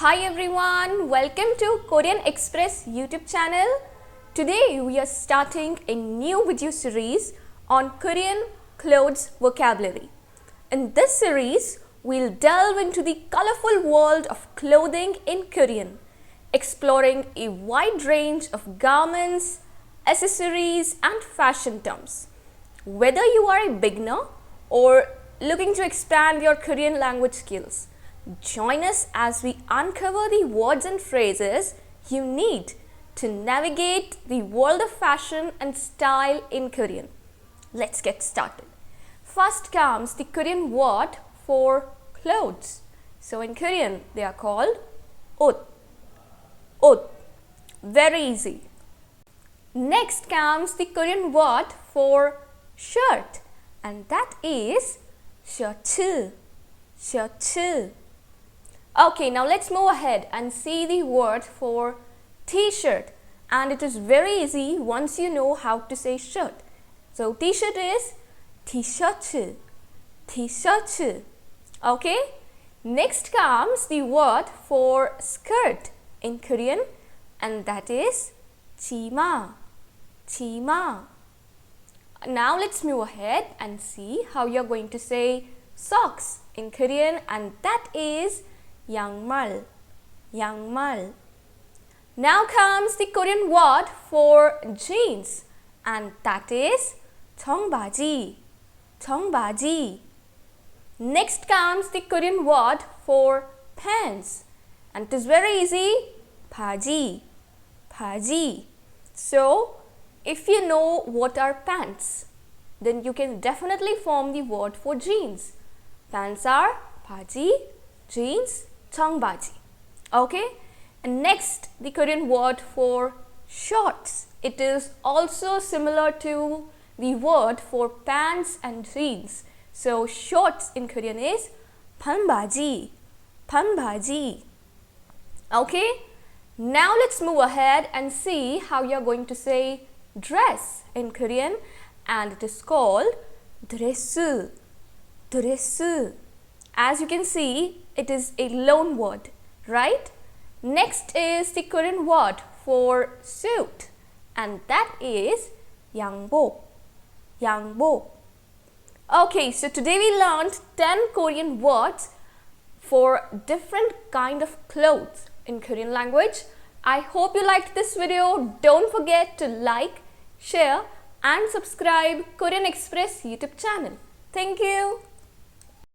Hi everyone, welcome to Korean Express YouTube channel. Today we are starting a new video series on Korean clothes vocabulary. In this series, we'll delve into the colorful world of clothing in Korean, exploring a wide range of garments, accessories and fashion terms. Whether you are a beginner or looking to expand your Korean language skills, join us as we uncover the words and phrases you need to navigate the world of fashion and style in Korean. Let's get started. First comes the Korean word for clothes. So in Korean, they are called 옷. 옷. Very easy. Next comes the Korean word for shirt, and that is 셔츠. 셔츠. Okay, now let's move ahead and see the word for t-shirt, and it is very easy once you know how to say shirt. So t-shirt is 티셔츠. 티셔츠. Okay? Next comes the word for skirt in Korean, and that is 치마. 치마. Now let's move ahead and see how you're going to say socks in Korean, and that is 양말. 양말. Now comes the Korean word for jeans, and that is 청바지. 청바지. Next comes the Korean word for pants, and it is very easy. 바지. 바지. So, if you know what are pants, then you can definitely form the word for jeans. Pants are 바지, jeans, 청바지. Okay? And next, the Korean word for shorts. It is also similar to the word for pants and jeans. So, shorts in Korean is 반바지. 반바지. Okay? Now let's move ahead and see how you're going to say dress in Korean, and it is called 드레스. 드레스. As you can see, it is a loan word, right? Next is the Korean word for suit, and that is 양복. 양복. Okay, so today we learned 10 Korean words for different kind of clothes in Korean language. I hope you liked this video. Don't forget to like, share and subscribe Korean Express YouTube channel. Thank you.